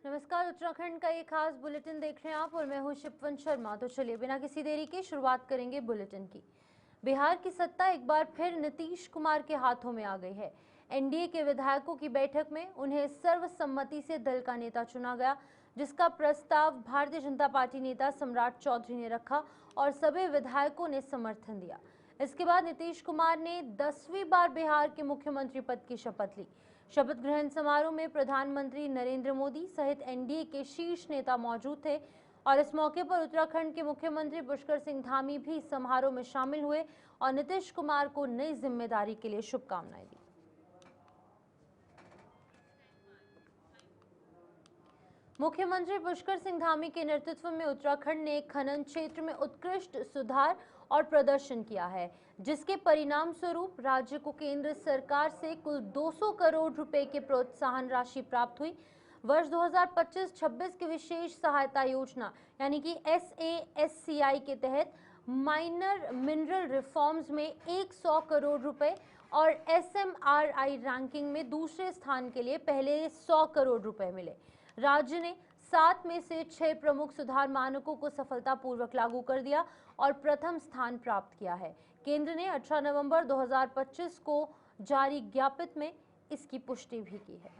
नमस्कार, उत्तराखंड का ये खास बुलेटिन देख रहे हैं आप और मैं हूं शिपवन शर्मा। तो चलिए बिना किसी देरी के शुरुआत करेंगे बुलेटिन की। बिहार की सत्ता एक बार फिर नीतीश कुमार के हाथों में आ गई है। एनडीए के विधायकों की बैठक में उन्हें सर्वसम्मति से दल का नेता चुना गया, जिसका प्रस्ताव भारतीय जनता पार्टी नेता सम्राट चौधरी ने रखा और सभी विधायकों ने समर्थन दिया। इसके बाद नीतीश कुमार ने 10वीं बार बिहार के मुख्यमंत्री पद की शपथ ली। शपथ ग्रहण समारोह में प्रधानमंत्री नरेंद्र मोदी सहित एनडीए के शीर्ष नेता मौजूद थे और इस मौके पर उत्तराखंड के मुख्यमंत्री पुष्कर सिंह धामी भी समारोह में शामिल हुए और नीतीश कुमार को नई जिम्मेदारी के लिए शुभकामनाएं दी। मुख्यमंत्री पुष्कर सिंह धामी के नेतृत्व में उत्तराखंड ने खनन क्षेत्र में उत्कृष्ट सुधार और प्रदर्शन किया है, जिसके परिणाम स्वरूप राज्य को केंद्र सरकार से कुल 200 करोड़ रुपए की प्रोत्साहन राशि प्राप्त हुई। वर्ष 2025-26 की विशेष सहायता योजना यानी कि SASCI के तहत माइनर मिनरल रिफॉर्म्स में 100 करोड़ रुपए और SMRI रैंकिंग में दूसरे स्थान के लिए पहले 100 करोड़ रुपए मिले। राज्य ने 7 में से 6 प्रमुख सुधार मानकों को सफलतापूर्वक लागू कर दिया और प्रथम स्थान प्राप्त किया है। केंद्र ने 18 नवंबर 2025 को जारी ज्ञापित में इसकी पुष्टि भी की है।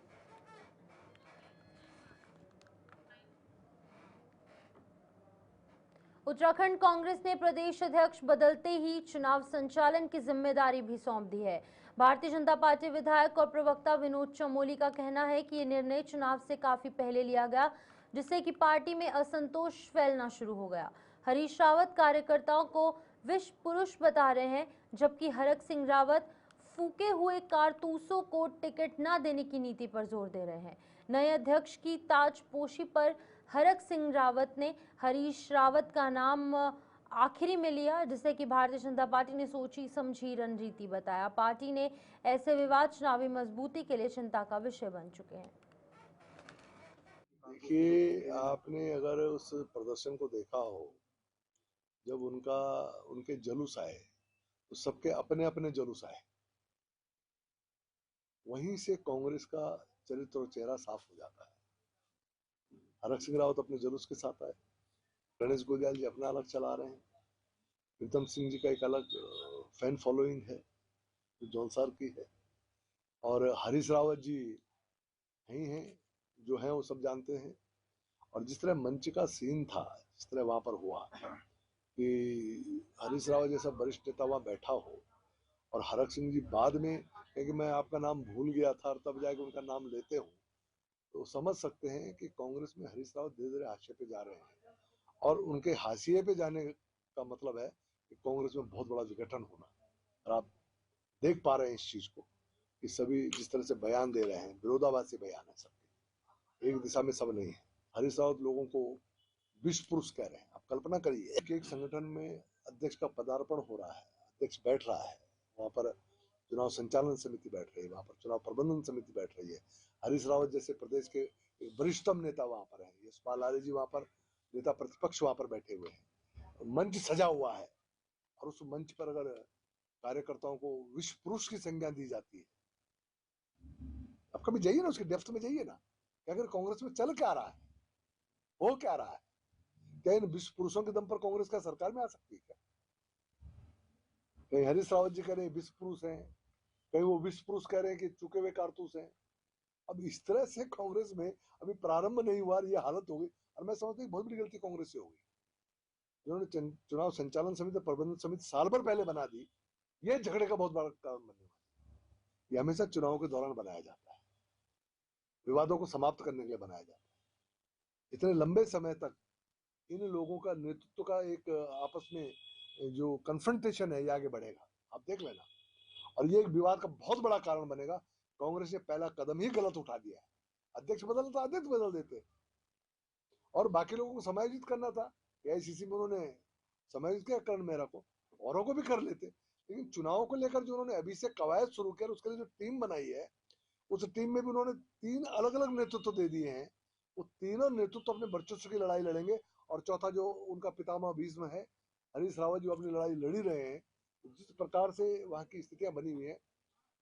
उत्तराखंड कांग्रेस ने प्रदेश अध्यक्ष बदलते ही चुनाव संचालन की जिम्मेदारी भी सौंप दी है। भारतीय जनता पार्टी विधायक और प्रवक्ता विनोद चमोली का कहना है कि ये निर्णय चुनाव से काफी पहले लिया गया, जिससे कि पार्टी में असंतोष फैलना शुरू हो गया। हरीश रावत कार्यकर्ताओं को विष पुरुष बता रहे हैं, जबकि हरक सिंह रावत फूके हुए कारतूसों को टिकट न देने की नीति पर जोर दे रहे हैं। नए अध्यक्ष की ताजपोशी पर हरक सिंह रावत ने हरीश रावत का नाम आखिरी में लिया, जिसे कि भारतीय जनता पार्टी ने सोची समझी रणनीति बताया। पार्टी ने ऐसे विवाद चुनावी मजबूती के लिए चिंता का विषय बन चुके हैं। देखिए, आपने अगर उस प्रदर्शन को देखा हो, जब उनके जुलूस आए तो सबके अपने अपने जुलूस आए, वहीं से कांग्रेस का चरित्र और चेहरा साफ हो जाता है। हरक सिंह रावत अपने जुलूस के साथ आए, गणेश गोयल जी अपना अलग चला रहे हैं, प्रीतम सिंह जी का एक अलग फैन फॉलोइंग है जो जौनसार की है, और हरीश रावत जी ही हैं जो हैं वो सब जानते हैं। और जिस तरह मंच का सीन था, जिस तरह वहां पर हुआ कि हरीश रावत जैसा वरिष्ठ नेता वहां बैठा हो और हरक सिंह जी बाद में कि मैं आपका नाम भूल गया था और तब जाके उनका नाम लेते हूँ, तो समझ सकते हैं कि कांग्रेस में हरीश रावत धीरे धीरे हाशिए पे जा रहे हैं। और उनके हाशिए पे जाने का मतलब है कि कांग्रेस में बहुत बड़ा विघटन होना। और आप देख पा रहे हैं इस चीज को कि सभी जिस तरह से बयान दे रहे हैं, विरोधाभासी बयान है सबके, एक दिशा में सब नहीं है। हरीश रावत लोगों को विश्व पुरुष कह रहे हैं। आप कल्पना करिए कि एक संगठन में अध्यक्ष का पदार्पण हो रहा है, अध्यक्ष बैठ रहा है, वहां पर चुनाव संचालन समिति बैठ रही है, वहां पर चुनाव प्रबंधन समिति बैठ रही है, हरीश रावत जैसे प्रदेश के वरिष्ठतम नेता वहां पर है, यशपाल आर्य जी वहां पर नेता प्रतिपक्ष वहां पर बैठे हुए हैं, मंच सजा हुआ है, और उस मंच पर अगर कार्यकर्ताओं को विश्व पुरुष की संज्ञा दी जाती है, आप कभी जाइए ना, उसके डेप्थ में जाइए ना कि अगर कांग्रेस में चल क्या रहा है, हो क्या रहा है, क्या इन विश्व पुरुषों के दम पर कांग्रेस का सरकार में आ सकती है क्या? कहीं हरीश रावत जी कह रहे हैं विश्व पुरुष हैं, कहीं वो विश्व पुरुष कह रहे हैं कि चुके हुए कारतूस हैं। अब इस तरह से कांग्रेस में अभी प्रारंभ नहीं हुआ, ये हालत हो गई। और मैं समझता हूँ बहुत बड़ी गलती कांग्रेस से हो गई, जिन्होंने चुनाव संचालन समिति प्रबंधन समिति साल भर पहले बना दी। ये झगड़े का बहुत बड़ा कारण बनने वाला। ये हमेशा चुनाव के दौरान बनाया जाता है, विवादों को समाप्त करने के लिए बनाया जाता है। इतने लंबे समय तक इन लोगों का नेतृत्व का एक आपस में जो कन्फ्रंटेशन है, ये आगे बढ़ेगा, आप देख लेना। और ये एक विवाद का बहुत बड़ा कारण बनेगा। कांग्रेस ने पहला कदम ही गलत उठा दिया है। अध्यक्ष बदलना था, अध्यक्ष बदल देते, और बाकी लोगों को समायोजित करना था, एआईसीसी में उन्होंने समायोजित किया, करण मेहरा को, औरों को भी कर लेते। लेकिन चुनाव को लेकर जो उन्होंने अभी से कवायद शुरू किया, उसके लिए जो टीम बनाई है, उस टीम में भी उन्होंने 3 अलग अलग नेतृत्व दे दिए हैं। वो तीनों नेतृत्व अपने वर्चस्व की लड़ाई लड़ेंगे। और चौथा जो उनका पितामह भीष्म है, हरीश रावत, जो अपनी लड़ाई लड़ी रहे हैं, जिस प्रकार से वहां की स्थितियां बनी हुई है,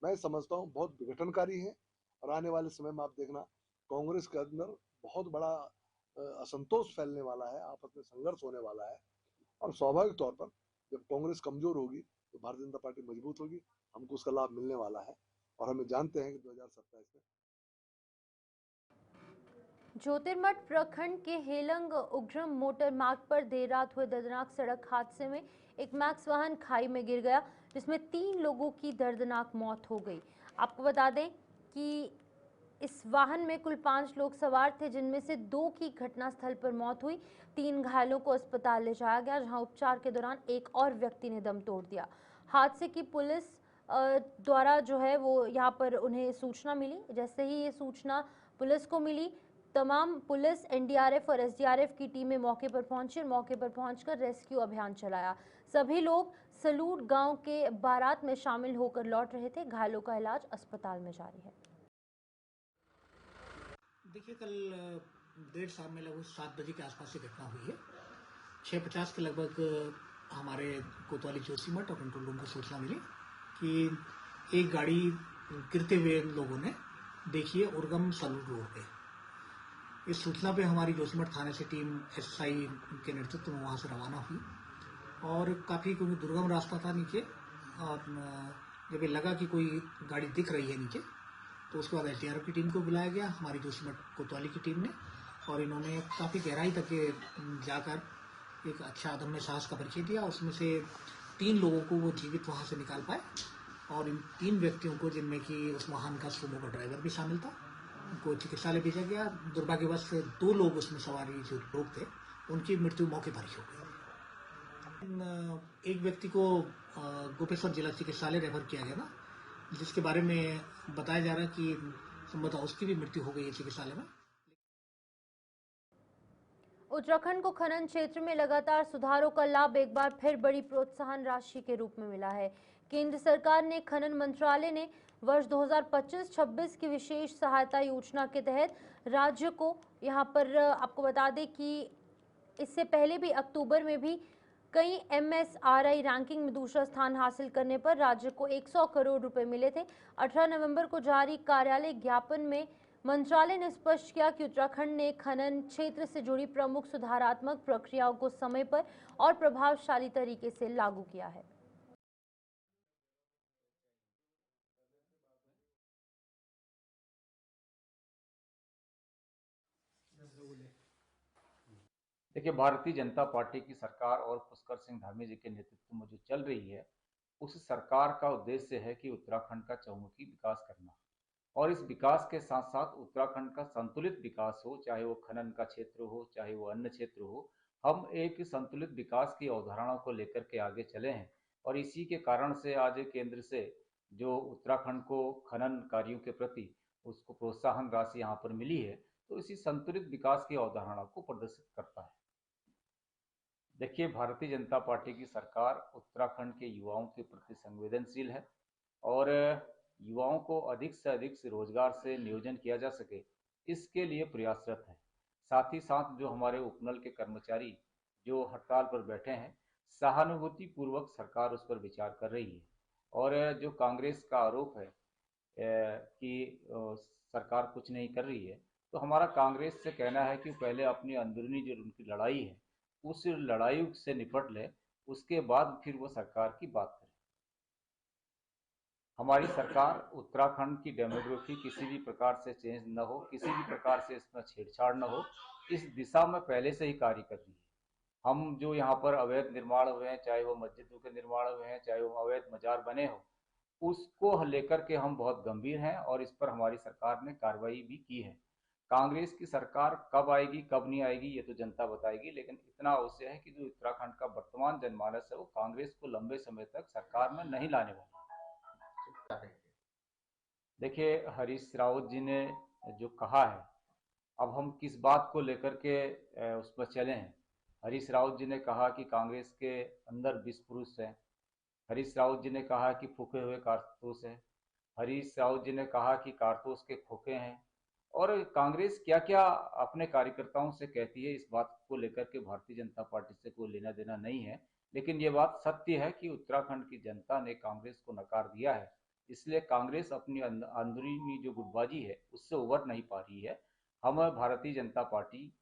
मैं समझता हूँ बहुत विघटनकारी है। और आने वाले समय में आप देखना, कांग्रेस के अंदर बहुत बड़ा असंतोष फैलने वाला है, आपस में संघर्ष होने वाला है। और स्वाभाविक तौर पर जब कांग्रेस कमजोर होगी तो भारतीय जनता पार्टी मजबूत होगी, हमको उसका लाभ मिलने वाला है। और हमें जानते हैं कि 2027 में ज्योतिर्मठ प्रखंड के हेलंग उग्रम मोटर मार्ग पर देर रात हुए दर्दनाक सड़क हादसे में एक मैक्स वाहन खाई में गिर गया, जिसमें 3 लोगों की दर्दनाक मौत हो गई। आपको बता दें कि इस वाहन में कुल 5 लोग सवार थे, जिनमें से 2 की घटनास्थल पर मौत हुई। 3 घायलों को अस्पताल ले जाया गया, जहां उपचार के दौरान एक और व्यक्ति ने दम तोड़ दिया। हादसे की पुलिस द्वारा जो है वो यहाँ पर उन्हें सूचना मिली। जैसे ही ये सूचना पुलिस को मिली, तमाम पुलिस, एनडीआरएफ और एसडीआरएफ की टीमें मौके पर पहुंची और मौके पर पहुंचकर रेस्क्यू अभियान चलाया। सभी लोग सलूट गांव के बारात में शामिल होकर लौट रहे थे। घायलों का इलाज अस्पताल में जारी है। देखिए, कल देर शाम में लगभग 7 बजे के आसपास से घटना हुई है। 6:50 के लगभग हमारे कोतवाली जोशीमठ और कंट्रोल रूम को सूचना मिली कि एक गाड़ी गिरते हुए लोगों ने देखी है उर्गम सलूट रोड पे। इस सूचना पे हमारी जोशीमठ थाने से टीम एसआई के नेतृत्व में वहाँ से रवाना हुई और काफ़ी क्योंकि दुर्गम रास्ता था नीचे, और जब ये लगा कि कोई गाड़ी दिख रही है नीचे तो उसके बाद एसडीआरएफ की टीम को बुलाया गया, हमारी जोशीमठ कोतवाली की टीम ने, और इन्होंने काफ़ी गहराई तक जाकर एक अच्छा अदम्य साहस का परिचय दिया। उसमें से 3 लोगों को वो जीवित वहाँ से निकाल पाए और इन 3 व्यक्तियों को, जिनमें कि उस वाहन का सुमो का ड्राइवर भी शामिल था, उनको चिकित्सालय भेजा गया। दुर्भाग्यवश 2 लोग उसमें सवारी जो लोग थे उनकी मृत्यु मौके पर ही हो गई। एक व्यक्ति को गोपेश्वर जिला चिकित्सालय रेफर किया गया था, जिसके बारे में बताया जा रहा है कि संभवतः उसकी भी मृत्यु हो गई है चिकित्सालय में। उत्तराखंड को खनन क्षेत्र में लगातार सुधारों का लाभ एक बार फिर बड़ी प्रोत्साहन राशि के रूप में मिला है। केंद्र सरकार ने खनन मंत्रालय ने वर्ष 2025-26 की विशेष सहायता योजना के तहत राज्य को, यहाँ पर आपको बता दें कि इससे पहले भी अक्टूबर में भी कई MSRI रैंकिंग में दूसरा स्थान हासिल करने पर राज्य को 100 करोड़ रुपए मिले थे। 18 नवंबर को जारी कार्यालय ज्ञापन में मंत्रालय ने स्पष्ट किया कि उत्तराखंड ने खनन क्षेत्र से जुड़ी प्रमुख सुधारात्मक प्रक्रियाओं को समय पर और प्रभावशाली तरीके से लागू किया है। देखिए, भारतीय जनता पार्टी की सरकार और पुष्कर सिंह धामी जी के नेतृत्व में जो चल रही है, उस सरकार का उद्देश्य है कि उत्तराखंड का चहुमुखी विकास करना, और इस विकास के साथ साथ उत्तराखंड का संतुलित विकास हो, चाहे वो खनन का क्षेत्र हो, चाहे वो अन्य क्षेत्र हो। हम एक संतुलित विकास की अवधारणा को लेकर के आगे चले हैं, और इसी के कारण से आज केंद्र से जो उत्तराखंड को खनन कार्यों के प्रति उसको प्रोत्साहन राशि यहाँ पर मिली है, तो इसी संतुलित विकास की अवधारणा को प्रदर्शित करता है। देखिए, भारतीय जनता पार्टी की सरकार उत्तराखंड के युवाओं के प्रति संवेदनशील है, और युवाओं को अधिक से अधिक रोजगार से नियोजन किया जा सके, इसके लिए प्रयासरत है। साथ ही साथ जो हमारे उपनल के कर्मचारी जो हड़ताल पर बैठे हैं, सहानुभूति पूर्वक सरकार उस पर विचार कर रही है। और जो कांग्रेस का आरोप है कि सरकार कुछ नहीं कर रही है, तो हमारा कांग्रेस से कहना है कि पहले अपनी अंदरूनी जो उनकी लड़ाई है, उस लड़ाई से निपट ले, उसके बाद फिर वो सरकार की बात करें। हमारी सरकार उत्तराखंड की डेमोग्राफी किसी भी प्रकार से चेंज न हो, किसी भी प्रकार से इसमें छेड़छाड़ न हो, इस दिशा में पहले से ही कार्य कर रही है। हम जो यहाँ पर अवैध निर्माण हुए हैं, चाहे वो मस्जिदों के निर्माण हुए हैं, चाहे वो अवैध मजार बने हो, उसको लेकर के हम बहुत गंभीर हैं, और इस पर हमारी सरकार ने कार्रवाई भी की है। कांग्रेस की सरकार कब आएगी कब नहीं आएगी ये तो जनता बताएगी, लेकिन इतना अवश्य है कि जो उत्तराखंड का वर्तमान जनमानस है, वो कांग्रेस को लंबे समय तक सरकार में नहीं लाने वाला। देखिए, हरीश रावत जी ने जो कहा है, अब हम किस बात को लेकर के उस पर चले हैं। हरीश रावत जी ने कहा कि कांग्रेस के अंदर 20 पुरुष हैं। हरीश रावत जी ने कहा कि फूके हुए कारतूस हैं। हरीश रावत जी ने कहा कि कारतूस के खोखे हैं। और कांग्रेस क्या क्या अपने कार्यकर्ताओं से कहती है, इस बात को लेकर के भारतीय जनता पार्टी से कोई लेना देना नहीं है। लेकिन ये बात सत्य है कि उत्तराखंड की जनता ने कांग्रेस को नकार दिया है, इसलिए कांग्रेस अपनी अंदरूनी जो गुटबाजी है उससे उबर नहीं पा रही है। हम भारतीय जनता पार्टी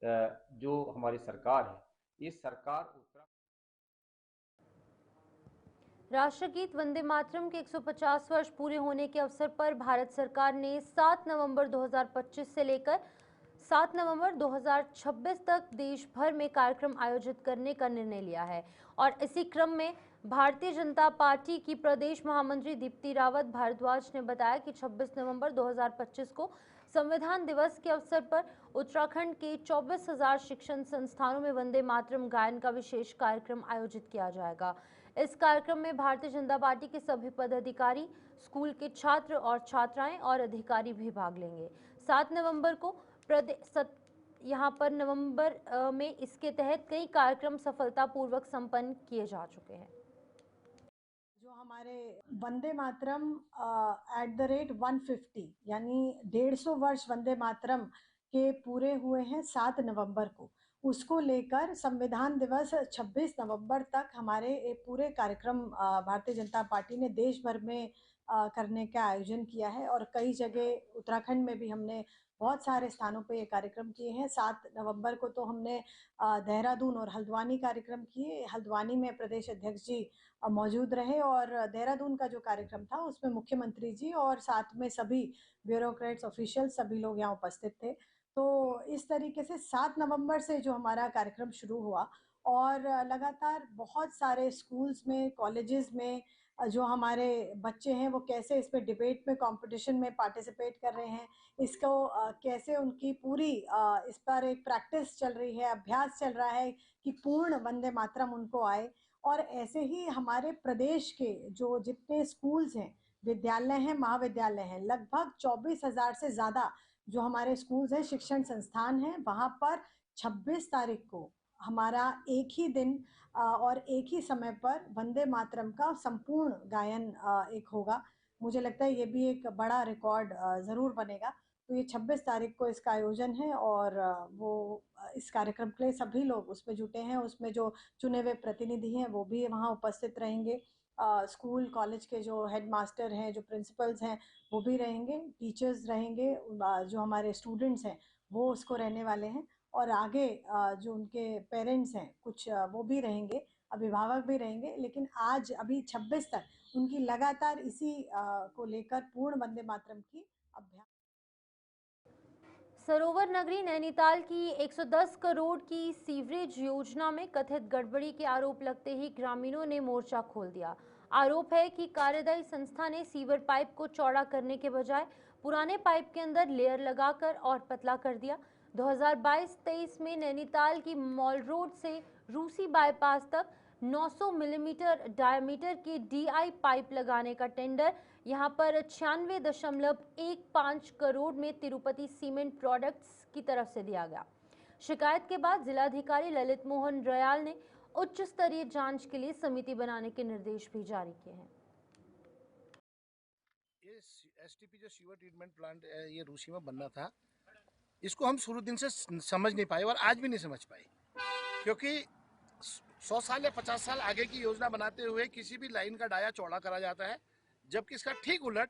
जो हमारी सरकार है, ये सरकार उत्तराखंड राष्ट्रगीत वंदे मातरम के 150 वर्ष पूरे होने के अवसर पर भारत सरकार ने 7 नवंबर 2025 से लेकर 7 नवंबर 2026 तक देश भर में कार्यक्रम आयोजित करने का निर्णय लिया है। और इसी क्रम में भारतीय जनता पार्टी की प्रदेश महामंत्री दीप्ति रावत भारद्वाज ने बताया कि 26 नवंबर 2025 को संविधान दिवस के अवसर पर उत्तराखंड के 24,000 शिक्षण संस्थानों में वंदे मातरम गायन का विशेष कार्यक्रम आयोजित किया जाएगा। इस कार्यक्रम में भारतीय जनता पार्टी के सभी पदाधिकारी, स्कूल के छात्र और छात्राएं और अधिकारी भी भाग लेंगे। 7 नवंबर को यहाँ पर नवंबर में इसके तहत कई कार्यक्रम सफलतापूर्वक संपन्न किए जा चुके हैं। जो हमारे वंदे मातरम @150 यानी 150 वर्ष वंदे मातरम के पूरे हुए हैं 7 नवंबर को, उसको लेकर संविधान दिवस 26 नवंबर तक हमारे एक पूरे कार्यक्रम भारतीय जनता पार्टी ने देश भर में करने का आयोजन किया है। और कई जगह उत्तराखंड में भी हमने बहुत सारे स्थानों पे ये कार्यक्रम किए हैं। 7 नवंबर को तो हमने देहरादून और हल्द्वानी कार्यक्रम किए। हल्द्वानी में प्रदेश अध्यक्ष जी मौजूद रहे और देहरादून का जो कार्यक्रम था उसमें मुख्यमंत्री जी और साथ में सभी ब्यूरोक्रेट्स, ऑफिशियल सभी लोग यहाँ उपस्थित थे। तो इस तरीके से 7 नवंबर से जो हमारा कार्यक्रम शुरू हुआ और लगातार बहुत सारे स्कूल्स में, कॉलेजेस में जो हमारे बच्चे हैं वो कैसे इसमें डिबेट में, कंपटीशन में पार्टिसिपेट कर रहे हैं, इसको कैसे उनकी पूरी इस पर एक प्रैक्टिस चल रही है, अभ्यास चल रहा है कि पूर्ण वंदे मातरम उनको आए। और ऐसे ही हमारे प्रदेश के जो जितने स्कूल्स हैं, विद्यालय हैं, महाविद्यालय हैं, लगभग 24,000 से ज़्यादा जो हमारे स्कूल्स हैं, शिक्षण संस्थान हैं, वहाँ पर 26 तारीख को हमारा एक ही दिन और एक ही समय पर वंदे मातरम का संपूर्ण गायन एक होगा। मुझे लगता है ये भी एक बड़ा रिकॉर्ड ज़रूर बनेगा। तो ये 26 तारीख को इसका आयोजन है और वो इस कार्यक्रम के लिए सभी लोग उसमें जुटे हैं। उसमें जो चुने हुए प्रतिनिधि हैं वो भी वहाँ उपस्थित रहेंगे। स्कूल कॉलेज के जो हेड मास्टर हैं, जो प्रिंसिपल्स हैं, वो भी रहेंगे, टीचर्स रहेंगे, जो हमारे स्टूडेंट्स हैं वो उसको रहने वाले हैं और आगे जो उनके पेरेंट्स हैं कुछ वो भी रहेंगे, अभिभावक भी रहेंगे। लेकिन आज अभी 26 तक उनकी लगातार इसी को लेकर पूर्ण वंदे मातरम की अभ्यास। सरोवर नगरी नैनीताल की 110 करोड़ की सीवरेज योजना में कथित गड़बड़ी के आरोप लगते ही ग्रामीणों ने मोर्चा खोल दिया। आरोप है कि कार्यदायी संस्था ने सीवर पाइप को चौड़ा करने के बजाय पुराने पाइप के अंदर लेयर लगाकर और पतला कर दिया। 2022-23 में नैनीताल की मॉल रोड से रूसी बाईपास तक 900 मिलीमीटर डायमीटर की डीआई पाइप लगाने का टेंडर यहां पर 96.15 करोड़ में तिरुपति सीमेंट प्रोडक्ट्स की तरफ से दिया गया। शिकायत के बाद जिलाधिकारी ललित मोहन रयाल ने उच्च स्तरीय जांच के लिए समिति बनाने के निर्देश भी जारी किए हैं। ये एसटीपी जो सीवर ट्रीटमेंट प्लांट ये रूसी में बनना था, इसको हम शुरू दिन से समझ नहीं पाए और आज भी नहीं समझ पाए, क्योंकि 100 साल या 50 साल आगे की योजना बनाते हुए किसी भी लाइन का डाया चौड़ा करा जाता है, जबकि इसका ठीक उलट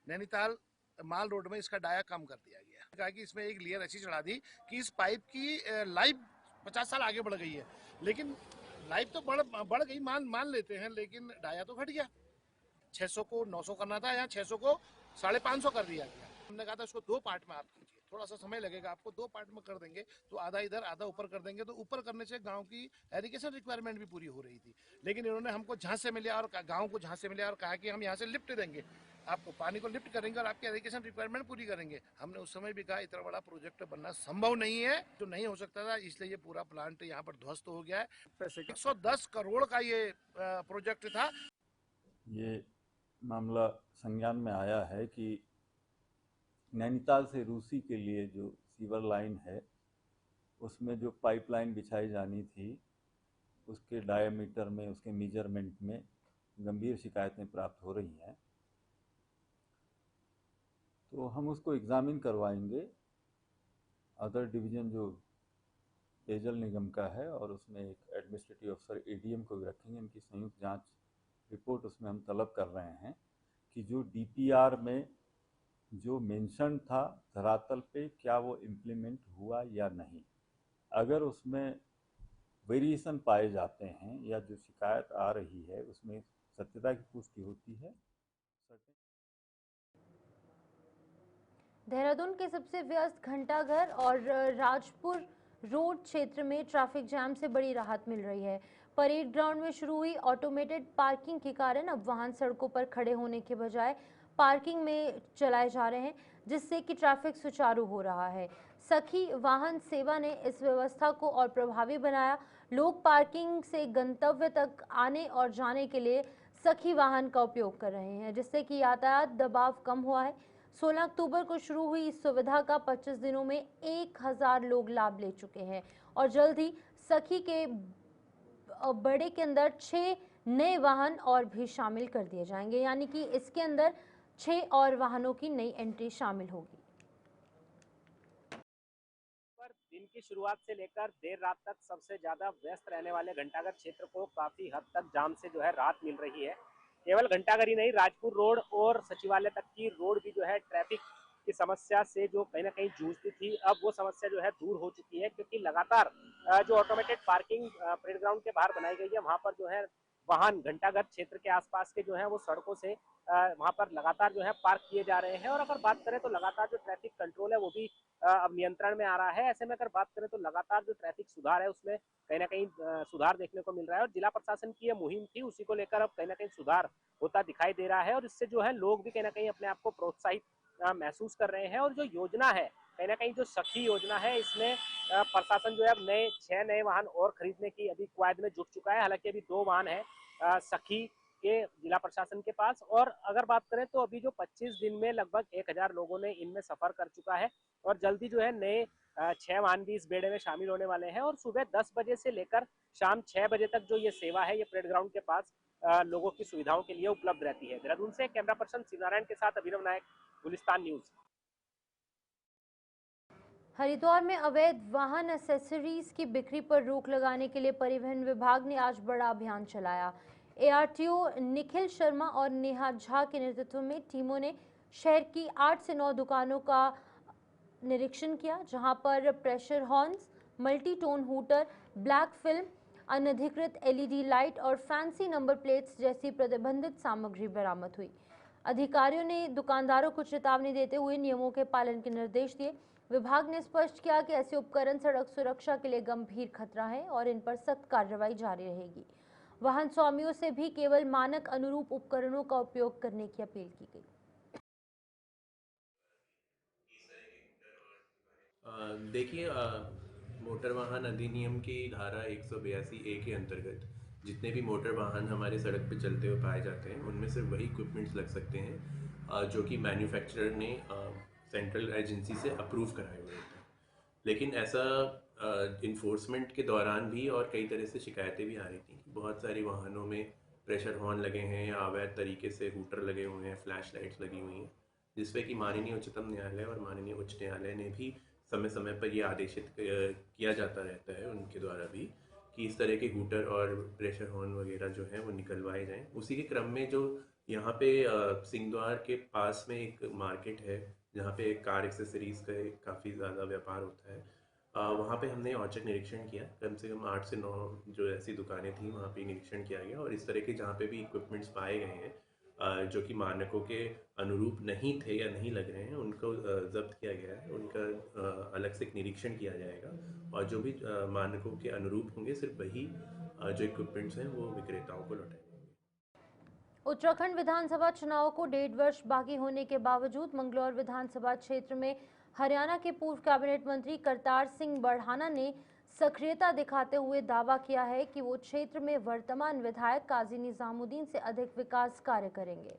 नैनीताल माल रोड में इसका डाया कम कर दिया गया। कहा कि इसमें एक लेयर ऐसी चढ़ा दी कि इस पाइप की लाइफ 50 साल आगे बढ़ गई है, लेकिन लाइफ तो बढ़ गई मान लेते हैं, लेकिन डाया तो घट गया। 600 को 900 करना था, यहाँ 600 को 550 कर दिया गया। हमने कहा था इसको 2 पार्ट में आप कीजिए, थोड़ा सा समय लगेगा आपको, 2 पार्ट में कर देंगे तो आधा इधर आधा ऊपर कर देंगे। तो ऊपर करने से गांव की एरिगेशन रिक्वायरमेंट भी पूरी हो रही थी, लेकिन इन्होंने हमको झांसे में लिया और गांव को झांसे में लिया और कहा कि हम यहाँ से लिफ्ट देंगे, आपको पानी को लिफ्ट करेंगे और आपकी एरिगेशन रिक्वायरमेंट पूरी करेंगे। हमने उस समय भी कहा इतना बड़ा प्रोजेक्ट बनना संभव नहीं है, जो नहीं हो सकता था, इसलिए ये पूरा प्लांट यहाँ पर ध्वस्त हो गया है। 110 करोड़ का ये प्रोजेक्ट था। ये मामला संज्ञान में आया है कि नैनीताल से रूसी के लिए जो सीवर लाइन है उसमें जो पाइपलाइन बिछाई जानी थी उसके डायमीटर में, उसके मेजरमेंट में गंभीर शिकायतें प्राप्त हो रही हैं। तो हम उसको एग्जामिन करवाएंगे। अदर डिवीज़न जो पेयजल निगम का है और उसमें एक एडमिनिस्ट्रेटिव अफसर एडीएम को भी रखेंगे। इनकी संयुक्त जांच रिपोर्ट उसमें हम तलब कर रहे हैं कि जो डीपीआर में जो मेंशन था धरातल पे क्या वो इम्प्लीमेंट हुआ या नहीं। अगर उसमें वेरिएशन पाए जाते हैं या जो शिकायत आ रही है उसमें सत्यता की पुष्टि होती है। देहरादून के सबसे व्यस्त घंटाघर और राजपुर रोड क्षेत्र में ट्रैफिक जाम से बड़ी राहत मिल रही है। परेड ग्राउंड में शुरू हुई ऑटोमेटेड पार्किंग के कारण अब वाहन सड़कों पर खड़े होने के बजाय पार्किंग में चलाए जा रहे हैं, जिससे कि ट्रैफिक सुचारू हो रहा है। सखी वाहन सेवा ने इस व्यवस्था को और प्रभावी बनाया। लोग पार्किंग से गंतव्य तक आने और जाने के लिए सखी वाहन का उपयोग कर रहे हैं, जिससे कि यातायात दबाव कम हुआ है। 16 अक्टूबर को शुरू हुई इस सुविधा का 25 दिनों में 1000 लोग लाभ ले चुके हैं और जल्द ही सखी के बड़े के अंदर 6 नए वाहन और भी शामिल कर दिए जाएंगे, यानी कि इसके अंदर 6 और वाहनों की नई एंट्री शामिल होगी। पर दिन की शुरुआत से लेकर देर रात तक सबसे ज्यादा व्यस्त रहने वाले घंटाघर क्षेत्र को काफी हद तक जाम से जो है राहत मिल रही है। केवल घंटाघर ही नहीं, राजपुर रोड और सचिवालय तक की रोड भी जो है ट्रैफिक की समस्या से जो कहीं ना कहीं जूझती थी, अब वो समस्या जो है दूर हो चुकी है, क्योंकि लगातार जो ऑटोमेटेड पार्किंग परेड ग्राउंड के बाहर बनाई गई है, वहां पर जो है वाहन घंटाघर क्षेत्र के आसपास के जो है वो सड़कों से वहां पर लगातार जो है पार्क किए जा रहे हैं। और अगर बात करें तो लगातार जो ट्रैफिक कंट्रोल है वो भी अब नियंत्रण में आ रहा है। ऐसे में अगर बात करें तो लगातार जो ट्रैफिक सुधार है उसमें कहीं ना कहीं सुधार देखने को मिल रहा है और जिला प्रशासन की ये मुहिम थी, उसी को लेकर अब कहीं ना कहीं सुधार होता दिखाई दे रहा है और इससे जो है लोग भी कहीं ना कहीं अपने आप को प्रोत्साहित महसूस कर रहे हैं। और जो योजना है कहीं ना कहीं जो सखी योजना है, इसमें प्रशासन जो है अब 6 नए वाहन और खरीदने की अभी कवायद में जुट चुका है। हालांकि अभी 2 वाहन है सखी के जिला प्रशासन के पास। और अगर बात करें तो अभी जो 25 दिन में लगभग 1000 लोगों ने इनमें सफर कर चुका है और जल्दी जो है नए 6 वाहन भी इस बेड़े में शामिल होने वाले हैं। और सुबह 10 बजे से लेकर शाम 6 बजे तक जो ये सेवा है, ये परेड ग्राउंड के पास लोगों की सुविधाओं के लिए उपलब्ध रहती है। देहरादून से कैमरा पर्सन शिवनारायण के साथ अभिनव नायक, गुलिस्तान न्यूज। हरिद्वार में अवैध वाहन एक्सेसरीज की बिक्री पर रोक लगाने के लिए परिवहन विभाग ने आज बड़ा अभियान चलाया। एआरटीओ निखिल शर्मा और नेहा झा के नेतृत्व में टीमों ने शहर की 8 से 9 दुकानों का निरीक्षण किया, जहां पर pressure horns, multi tone hooter, black film, अनधिकृत एलईडी लाइट और फैंसी नंबर प्लेट्स जैसी प्रतिबंधित सामग्री बरामद हुई। अधिकारियों ने दुकानदारों को चेतावनी देते हुए नियमों के पालन के निर्देश दिए। विभाग ने स्पष्ट किया कि ऐसे उपकरण सड़क सुरक्षा के लिए गंभीर खतरा है और इन पर सख्त कार्रवाई जारी रहेगी। वाहन स्वामियों से भी केवल मानक अनुरूप उपकरणों का उपयोग करने की अपील की गई। देखिए, मोटर वाहन अधिनियम की धारा 182A के अंतर्गत जितने भी मोटर वाहन हमारे सड़क पे चलते हुए पाए जाते हैं, उनमें सिर्फ वही इक्विपमेंट्स लग सकते हैं जो कि मैन्युफैक्चरर ने सेंट्रल एजेंसी से अप्रूव कराए हुए होते हैं। लेकिन ऐसा इन्फोर्समेंट के दौरान भी और कई तरह से शिकायतें भी आ रही थी कि बहुत सारे वाहनों में प्रेशर हॉर्न लगे हैं या अवैध तरीके से हूटर लगे हुए हैं, फ्लैश लाइट्स लगी हुई हैं, जिसपे कि माननीय उच्चतम न्यायालय और माननीय उच्च न्यायालय ने भी समय समय पर ये आदेशित किया जाता रहता है उनके द्वारा भी कि इस तरह के हूटर और प्रेशर हॉर्न वगैरह जो है वो निकलवाए जाएं। उसी के क्रम में जो यहाँ पे सिंहद्वार के पास में एक मार्केट है जहाँ पे कार एक्सेसरीज का काफ़ी ज़्यादा व्यापार होता है, वहाँ पे हमने औचक निरीक्षण किया। कम से कम 8 से 9 जो ऐसी दुकानें थी वहाँ पे निरीक्षण किया गया और इस तरह के जहाँ पे भी इक्विपमेंट्स पाए गए हैं जो कि मानकों के अनुरूप नहीं थे या नहीं लग रहे हैं, उनको जब्त किया गया है। उनका अलग से एक निरीक्षण किया जाएगा और जो भी मानकों के अनुरूप होंगे सिर्फ वही जो इक्विपमेंट्स हैं वो विक्रेताओं को लौटाएंगे। उत्तराखंड विधानसभा चुनाव को 1.5 वर्ष बाकी होने के बावजूद मंगलौर विधानसभा क्षेत्र में हरियाणा के पूर्व कैबिनेट मंत्री करतार सिंह बढ़ाना ने सक्रियता दिखाते हुए दावा किया है कि वो क्षेत्र में वर्तमान विधायक काजी निजामुद्दीन से अधिक विकास कार्य करेंगे।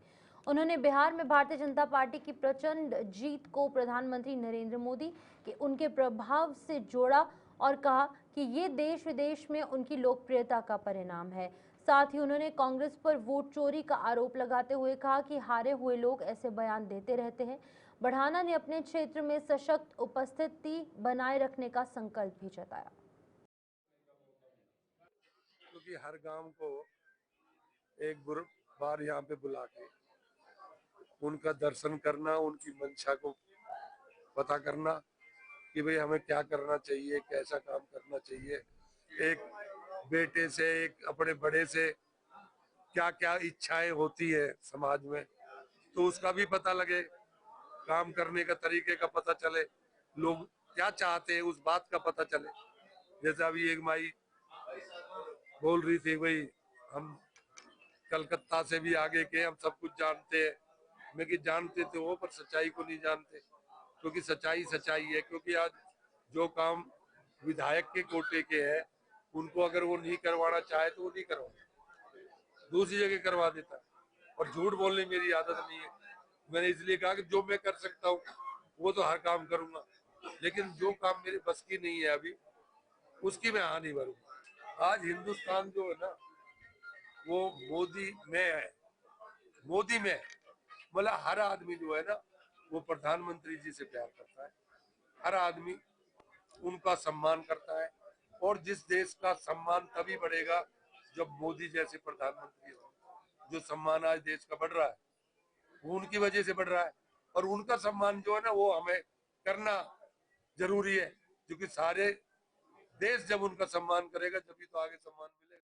उन्होंने बिहार में भारतीय जनता पार्टी की प्रचंड जीत को प्रधानमंत्री नरेंद्र मोदी के उनके प्रभाव से जोड़ा और कहा कि ये देश विदेश में उनकी लोकप्रियता का परिणाम है। साथ ही उन्होंने कांग्रेस पर वोट चोरी का आरोप लगाते हुए कहा कि हारे हुए लोग ऐसे बयान देते रहते हैं। बढ़ाना ने अपने क्षेत्र में सशक्त उपस्थिति बनाए रखने का संकल्प भी जताया। क्योंकि हर गांव को एक बार यहाँ पे बुला के उनका दर्शन करना, उनकी मंशा को पता करना कि भाई हमें क्या करना चाहिए, कैसा काम करना चाहिए, एक बेटे से, एक अपने बड़े से क्या क्या इच्छाएं होती है समाज में, तो उसका भी पता लगे, काम करने का तरीके का पता चले, लोग क्या चाहते हैं उस बात का पता चले। जैसे अभी एक माई बोल रही थी, भाई हम कलकत्ता से भी आगे के, हम सब कुछ जानते हैं। मैं कि जानते तो वो, पर सच्चाई को नहीं जानते, क्योंकि सच्चाई सच्चाई है। क्योंकि आज जो काम विधायक के कोटे के हैं, उनको अगर वो नहीं करवाना चाहे तो वो नहीं करवाना, दूसरी जगह करवा देता है। और झूठ बोलने मेरी आदत नहीं है, मैंने इसलिए कहा कि जो मैं कर सकता हूँ वो तो हर काम करूंगा, लेकिन जो काम मेरे बस की नहीं है अभी, उसकी मैं हाँ नहीं भरूंगा। आज हिंदुस्तान जो है ना, वो मोदी में है, मोदी में है। मतलब हर आदमी जो है ना, वो प्रधानमंत्री जी से प्यार करता है, हर आदमी उनका सम्मान करता है। और जिस देश का सम्मान तभी बढ़ेगा जब मोदी जैसे प्रधानमंत्री हो। जो सम्मान आज देश का बढ़ रहा है वो उनकी वजह से बढ़ रहा है, और उनका सम्मान जो है ना वो हमें करना जरूरी है, क्योंकि सारे देश जब उनका सम्मान करेगा तभी तो आगे सम्मान मिलेगा।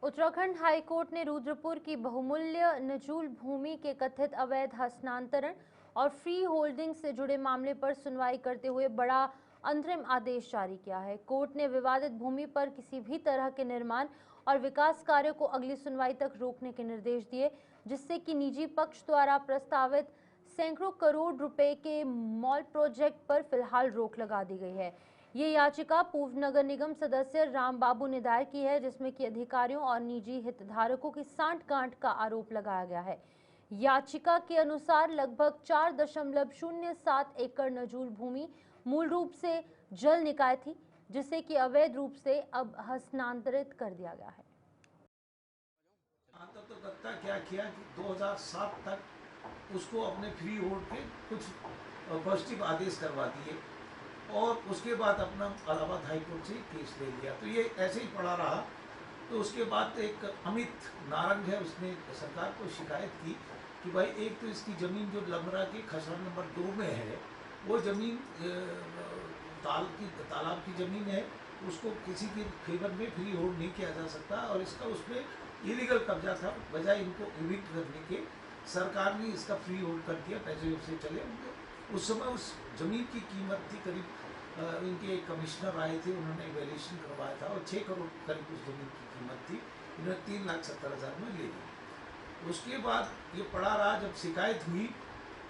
उत्तराखंड हाईकोर्ट ने रुद्रपुर की बहुमूल्य नजूल भूमि के कथित अवैध हस्तांतरण और फ्री होल्डिंग से जुड़े मामले पर सुनवाई करते हुए बड़ा अंतरिम आदेश जारी किया है। कोर्ट ने विवादित भूमि पर किसी भी तरह के निर्माण और विकास कार्यों को अगली सुनवाई तक रोकने के निर्देश दिए, जिससे कि निजी पक्ष द्वारा प्रस्तावित सैकड़ों करोड़ रुपए के मॉल प्रोजेक्ट पर फिलहाल रोक लगा दी गई है। ये याचिका पूर्व नगर निगम सदस्य राम बाबू ने दायर की है, जिसमें कि अधिकारियों और निजी हितधारकों की सांठ-गांठ का आरोप लगाया गया है। याचिका के अनुसार लगभग 4.07 एकड़ नजूल भूमि मूल रूप से जल निकाय थी, जिसे कि अवैध रूप से अब हस्तांतरित कर दिया गया है। तो क्या किया कि 2007 तक उसको अपने फ्री होल्ड के कुछ पॉजिटिव आदेश करवा दिए, और उसके बाद अपना इलाहाबाद हाईकोर्ट से केस ले लिया। तो ये ऐसे ही पड़ा रहा। तो उसके बाद एक अमित नारंग है, उसने सरकार को शिकायत की कि भाई एक तो इसकी ज़मीन जो लमरा के खसरा नंबर 2 में है, वो ज़मीन तालाब की ज़मीन है, उसको किसी के फेवर में फ्री होल्ड नहीं किया जा सकता, और इसका उसमें इलीगल कब्जा था। बजाय इनको इविक्ट करने के सरकार ने इसका फ्री होल्ड कर दिया, पैसे उससे चले। उस समय उस ज़मीन की कीमत थी करीब, इनके कमिश्नर आए थे, उन्होंने वैल्यूएशन करवाया था, और 6 करोड़ करीब उस ज़मीन की कीमत थी। इन्होंने 3,70,000 में ले ली। उसके बाद ये पड़ा रहा। जब शिकायत हुई,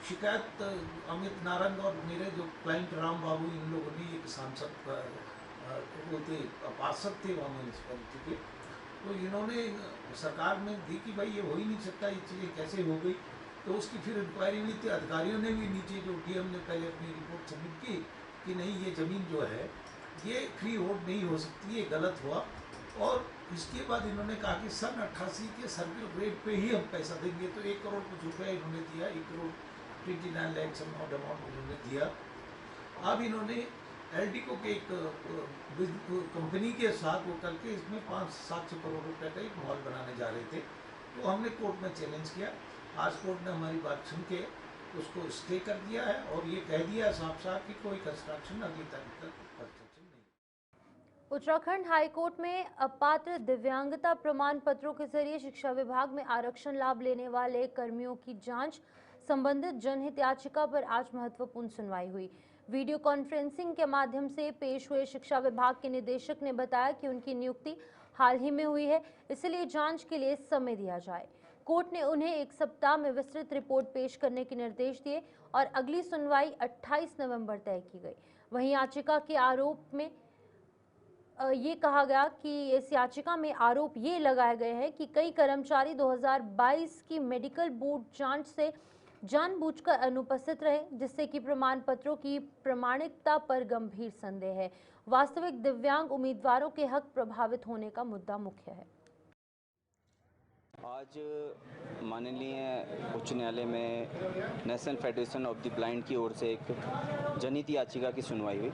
शिकायत अमित नारंग और मेरे जो क्लाइंट राम बाबू, इन लोगों ने, एक सांसद वो थे, पार्षद थे वहाँ म्यूनसिपैलिटी के, तो इन्होंने सरकार में दी कि भाई ये हो ही नहीं सकता, ये चीज़ें कैसे हो गई। तो उसकी फिर इंक्वायरी हुई थी। अधिकारियों ने भी नीचे, जो डीएम ने पहले अपनी रिपोर्ट सबमिट की कि नहीं, ये ज़मीन जो है ये फ्री होल्ड नहीं हो सकती, ये गलत हुआ। और इसके बाद इन्होंने कहा कि सन 88 के सर्किल रेट पे ही हम पैसा देंगे। तो 1 करोड़ कुछ रुपया इन्होंने दिया, 1,29 लाख सम अमाउंट इन्होंने दिया। अब इन्होंने एलडीको के एक कंपनी के साथ वो करके इसमें 500-700 करोड़ रुपए का एक मॉल बनाने जा रहे थे। तो हमने कोर्ट में चैलेंज किया। आज कोर्ट ने हमारी बात सुन के उसको स्टे कर दिया है, और ये कह दिया साफ साफ कि कोई कंस्ट्रक्शन अगली तारीख तक कंस्ट्रक्शन नहीं। उत्तराखंड हाईकोर्ट में अपात्र दिव्यांगता प्रमाण पत्रों के जरिए शिक्षा विभाग में आरक्षण लाभ लेने वाले कर्मियों की जांच संबंधित जनहित याचिका पर आज महत्वपूर्ण सुनवाई हुई। वीडियो कॉन्फ्रेंसिंग के माध्यम से पेश हुए शिक्षा विभाग के निदेशक ने बताया कि उनकी नियुक्ति हाल ही में हुई है, इसलिए जांच के लिए समय दिया जाए। कोर्ट ने उन्हें 1 सप्ताह में विस्तृत रिपोर्ट पेश करने के निर्देश दिए और अगली सुनवाई 28 नवंबर तय की गई। वहीं याचिका के आरोप में ये कहा गया कि इस याचिका में आरोप ये लगाए गए हैं कि कई कर्मचारी 2022 की मेडिकल बोर्ड जांच से जानबूझकर अनुपस्थित रहे, जिससे कि प्रमाण पत्रों की प्रामाणिकता पर गंभीर संदेह है। वास्तविक दिव्यांग उम्मीदवारों के हक प्रभावित होने का मुद्दा मुख्य है। आज माननीय उच्च न्यायालय में national federation of the blind की ओर से एक जनहित याचिका की सुनवाई हुई,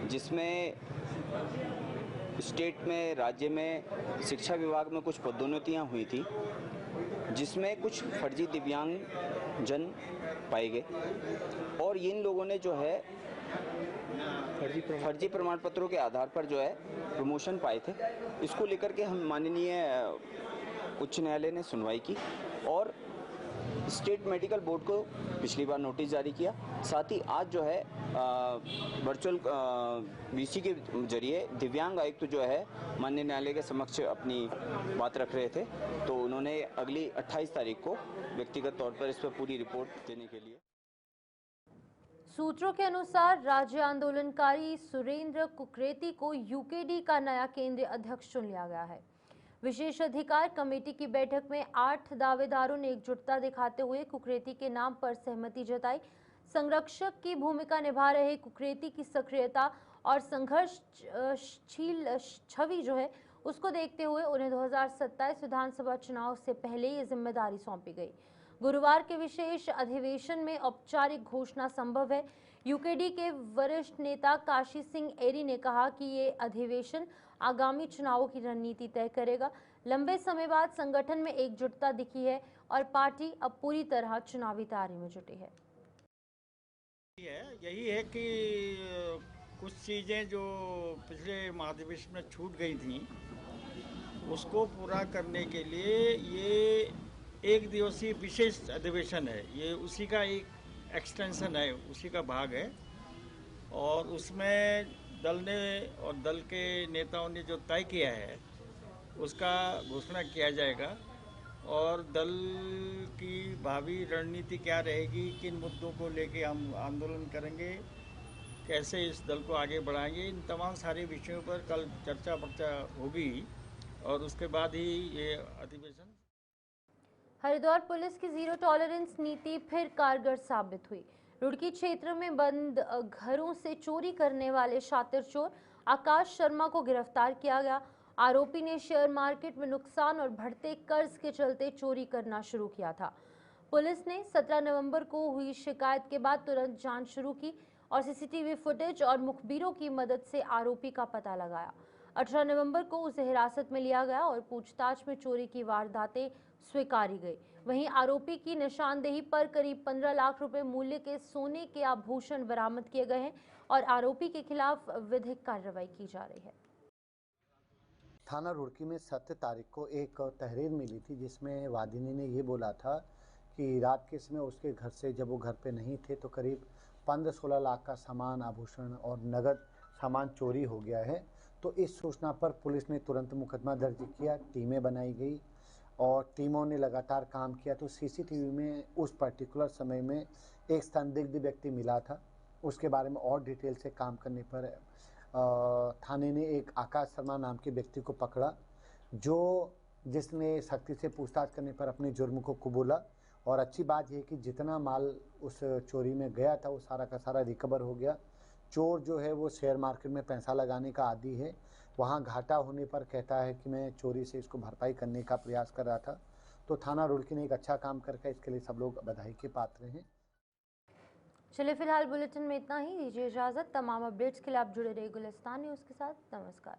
जिसमें स्टेट में, राज्य में शिक्षा विभाग में कुछ पदोन्नतियां हुई थी, जिसमें कुछ फर्जी दिव्यांग जन पाए गए और इन लोगों ने जो है फर्जी प्रमाण पत्रों के आधार पर जो है प्रमोशन पाए थे। इसको लेकर के हम माननीय उच्च न्यायालय ने सुनवाई की और स्टेट मेडिकल बोर्ड को पिछली बार नोटिस जारी किया। साथ ही आज जो है वर्चुअल वीसी के जरिए दिव्यांग आयुक्त जो है माननीय न्यायालय के समक्ष अपनी बात रख रहे थे, तो उन्होंने अगली 28 तारीख को व्यक्तिगत तौर पर इस पर पूरी रिपोर्ट देने के लिए। सूत्रों के अनुसार राज्य आंदोलनकारी सुरेंद्र कुकरेती को यूकेडी का नया केंद्रीय अध्यक्ष चुन लिया गया है। विशेष अधिकार कमेटी की बैठक में 8 दावेदारों ने एकजुटता दिखाते हुए कुकरेती के नाम पर सहमति जताई। संरक्षक की भूमिका निभा रहे कुकरेती की सक्रियता और संघर्षशील छवि जो है उसको देखते हुए उन्हें 2027 विधानसभा चुनाव से पहले ये जिम्मेदारी सौंपी गई। गुरुवार के विशेष अधिवेशन में औपचारिक घोषणा संभव है। यूकेडी के वरिष्ठ नेता काशी सिंह एरी ने कहा कि ये अधिवेशन आगामी चुनावों की रणनीति तय करेगा। लंबे समय बाद संगठन में एकजुटता दिखी है और पार्टी अब पूरी तरह चुनावी तैयारी में जुटी है। यही है कि कुछ चीज़ें जो पिछले महाधिवेशन में छूट गई थी उसको पूरा करने के लिए ये एक दिवसीय विशेष अधिवेशन है। ये उसी का एक एक्सटेंशन है, उसी का भाग है और उसमें दल ने और दल के नेताओं ने जो तय किया है उसका घोषणा किया जाएगा और दल की भावी रणनीति क्या रहेगी, किन मुद्दों को लेके हम आंदोलन करेंगे, कैसे इस दल को आगे बढ़ाएंगे, इन तमाम सारे विषयों पर कल चर्चा होगी और उसके बाद ही ये अधिवेशन। हरिद्वार पुलिस की जीरो टॉलरेंस नीति फिर कारगर साबित हुई। रुड़की क्षेत्र में बंद घरों से चोरी करने वाले शातिर चोर आकाश शर्मा को गिरफ्तार किया गया। आरोपी ने शेयर मार्केट में नुकसान और बढ़ते कर्ज के चलते चोरी करना शुरू किया था। पुलिस ने 17 नवंबर को हुई शिकायत के बाद तुरंत जांच शुरू की और सीसीटीवी फुटेज और मुखबिरों की मदद से आरोपी का पता लगाया। 18 नवंबर को उसे हिरासत में लिया गया और पूछताछ में चोरी की वारदातें स्वीकारी गई। वहीं आरोपी की निशानदेही पर करीब 15 लाख रुपए मूल्य के सोने के आभूषण बरामद किए गए हैं और आरोपी के खिलाफ विधिक कार्रवाई की जा रही है। थाना रुड़की में 7 तारीख को एक तहरीर मिली थी जिसमें वादिनी ने ये बोला था कि रात के समय उसके घर से जब वो घर पे नहीं थे तो करीब 15-16 लाख का सामान, आभूषण और नगद सामान चोरी हो गया है। तो इस सूचना पर पुलिस ने तुरंत मुकदमा दर्ज किया, टीमें बनाई गई और टीमों ने लगातार काम किया। तो सीसीटीवी में उस पर्टिकुलर समय में एक संदिग्ध व्यक्ति मिला था। उसके बारे में और डिटेल से काम करने पर थाने ने एक आकाश शर्मा नाम के व्यक्ति को पकड़ा, जिसने सख्ती से पूछताछ करने पर अपने जुर्म को कबूला। और अच्छी बात यह कि जितना माल उस चोरी में गया था वो सारा का सारा रिकवर हो गया। चोर जो है वो शेयर मार्केट में पैसा लगाने का आदी है। वहाँ घाटा होने पर कहता है कि मैं चोरी से इसको भरपाई करने का प्रयास कर रहा था। तो थाना रुड़की ने एक अच्छा काम करके इसके लिए सब लोग बधाई के पात्र हैं। चलिए फिलहाल बुलेटिन में इतना ही, दीजिए इजाजत। तमाम अपडेट्स के लिए आप जुड़े रहिए गुलिस्तान न्यूज़ के साथ। नमस्कार।